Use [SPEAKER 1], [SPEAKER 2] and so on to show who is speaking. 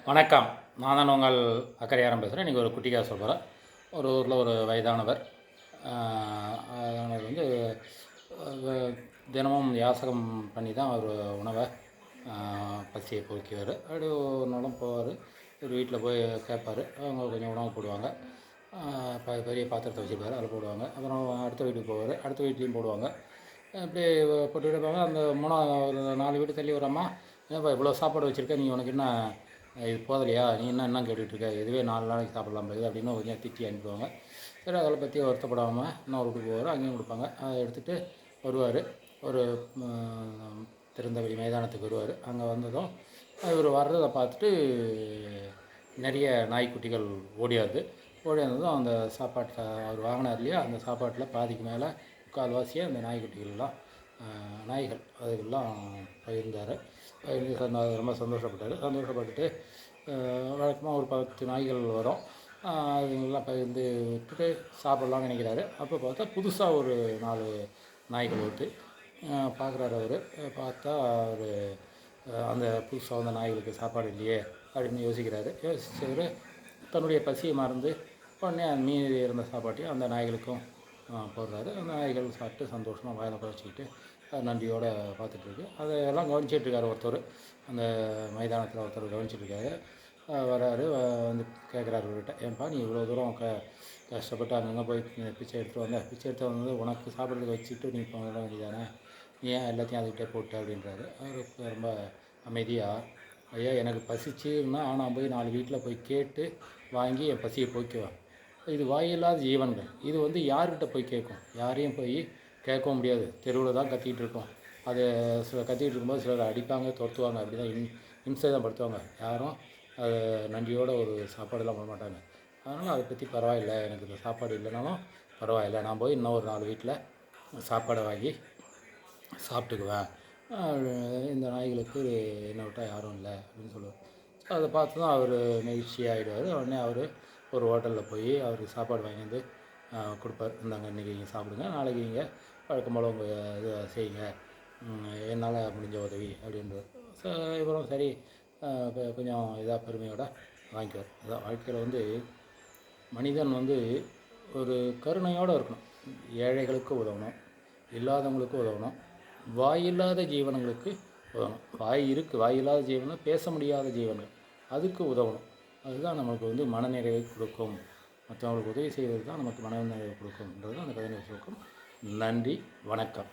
[SPEAKER 1] வணக்கம். நான் தான் உங்கள் அக்கறையாரம் பேசுகிறேன். இன்றைக்கி ஒரு குட்டி கதை சொல்ல போகிறேன். ஒரு ஊரில் ஒரு வயதானவர் வந்து தினமும் யாசகம் பண்ணி தான் அவர் உணவை பசியை போக்கிவார். அப்படி ஒரு நாளும் போவார். ஒரு வீட்டில் போய் கேட்பார். அவங்க கொஞ்சம் உணவு போடுவாங்க. பெரிய பாத்திரத்தை வச்சுருப்பாரு, அதில் போடுவாங்க. அப்புறம் அடுத்த வீட்டுக்கு போவார். அடுத்த வீட்லேயும் போடுவாங்க. இப்படி போட்டுக்கிட்டே இருப்பாங்க. அந்த ஒரு 4 வீடு தள்ளி ஒரு அம்மா, ஏன்ப்பா இவ்வளோ சாப்பாடு வச்சுருக்க, நீ உனக்கு என்ன இது போதலையா, நீ என்ன கேட்டுட்ருக்க, இதுவே 4 நாளைக்கு சாப்பிடலாம் போகுது அப்படின்னு கொஞ்சம் திட்டி அனுப்புவாங்க. சரி, அதை பற்றி வருத்தப்படாமல் இன்னொரு வீட்டுக்கு போவார். அங்கேயும் கொடுப்பாங்க. அதை எடுத்துகிட்டு வருவார். ஒரு திறந்தவெளி மைதானத்துக்கு வருவார். அங்கே வந்ததும் இவர் வர்றதை பார்த்துட்டு நிறைய நாய்க்குட்டிகள் ஓடியாருது. ஓடியாந்ததும் அந்த சாப்பாட்டை அவர் வாங்கினார் இல்லையா, அந்த சாப்பாட்டில் பாதிக்கு மேலே முக்கால்வாசியாக அந்த நாய்க்குட்டிகள்லாம் நாய்கள் அதுக்கெல்லாம் பகிர்ந்தார். ரொம்ப சந்தோஷப்பட்டுட்டு வழக்கமாக ஒரு 10 நாய்கள் வரும். அதுங்கெல்லாம் பகிர்ந்து விட்டுட்டு சாப்பிட்லான்னு நினைக்கிறாரு. அப்போ பார்த்தா புதுசாக ஒரு 4 நாய்கள் வருது. பார்க்குறாரு அவர். பார்த்தா அவர் அந்த புதுசாக வந்த நாய்களுக்கு சாப்பாடு இல்லையே அப்படின்னு யோசிச்சவர் தன்னுடைய பசியை மறந்து உடனே மீதி இருந்த சாப்பாட்டையும் அந்த நாய்களுக்கும் போடுறாரு. அந்த நாய்கள் சாப்பிட்டு சந்தோஷமாக வாயில் குறைச்சிக்கிட்டு நன்றியோடு பார்த்துட்ருக்கு. அதையெல்லாம் கவனிச்சிட்ருக்காரு ஒருத்தர். அந்த மைதானத்தில் ஒருத்தர் கவனிச்சிட்ருக்காரு. வராரு. வந்து கேட்குறாரு இவர்கிட்ட, ஏன்பா நீ இவ்வளோ தூரம் கஷ்டப்பட்டு அங்கங்கே போய் பிச்சை எடுத்து வந்து உனக்கு சாப்பிட்றதுக்கு வச்சுட்டு நீ போக வேண்டியதானே, நீ ஏன் எல்லாத்தையும் அதுக்கிட்டே போட்டு அப்படின்றாரு. அவருக்கு ரொம்ப அமைதியாக, ஐயா எனக்கு பசிச்சுன்னா நான் போய் 4 வீட்டில் போய் கேட்டு வாங்கி என் பசியை போக்குவேன். இது வாயில்லாத ஜீவன்கள். இது வந்து யார்கிட்ட போய் கேட்கும்? யாரையும் போய் கேட்கவும் முடியாது. தெருவில் தான் கத்திக்கிட்டு இருக்கோம். அது கத்திக்கிட்டு இருக்கும்போது சிலர் அடிப்பாங்க, துரத்துவாங்க, அப்படி தான் இம்சை தான் படுத்துவாங்க. யாரும் அதை நன்றியோட ஒரு சாப்பாடெல்லாம் பண்ண மாட்டாங்க. அதனால் அதை பற்றி பரவாயில்லை, எனக்கு இந்த சாப்பாடு இல்லைனாலும் பரவாயில்லை, நான் போய் இன்னும் ஒரு 4 வீட்டில் சாப்பாடை வாங்கி சாப்பிட்டுக்குவேன். இந்த நாய்களுக்கு என்னை விட்டால் யாரும் இல்லை அப்படின்னு சொல்லுவார். அதை பார்த்து தான் அவர் நெகிழ்ச்சியாகிடுவார். உடனே அவர் ஒரு ஹோட்டலில் போய் அவருக்கு சாப்பாடு வாங்கி வந்து கொடுப்பார். இந்தாங்க இன்றைக்கி நீங்கள் சாப்பிடுங்க, நாளைக்கு நீங்கள் வழக்கம் போல் உங்கள் இதை செய்யுங்க, என்னால் முடிஞ்ச உதவி அப்படின்றார். இவரும் சரி கொஞ்சம் இதாக பெருமையோடு வாங்கிக்குவார். அதான் வாழ்க்கையில் வந்து மனிதன் வந்து ஒரு கருணையோடு இருக்கணும். ஏழைகளுக்கு உதவணும், இல்லாதவங்களுக்கு உதவணும், வாயில்லாத ஜீவனங்களுக்கு உதவணும். வாய் இல்லாத ஜீவனை, பேச முடியாத ஜீவன்கள், அதுக்கு உதவணும். அதுதான் நமக்கு வந்து மனநிறைவை கொடுக்கும். மற்றவங்களுக்கு உதவி செய்வது தான் நமக்கு மனநிறைவை கொடுக்கும்ன்றது தான் அந்த கதை சுருக்கம். நன்றி, வணக்கம்.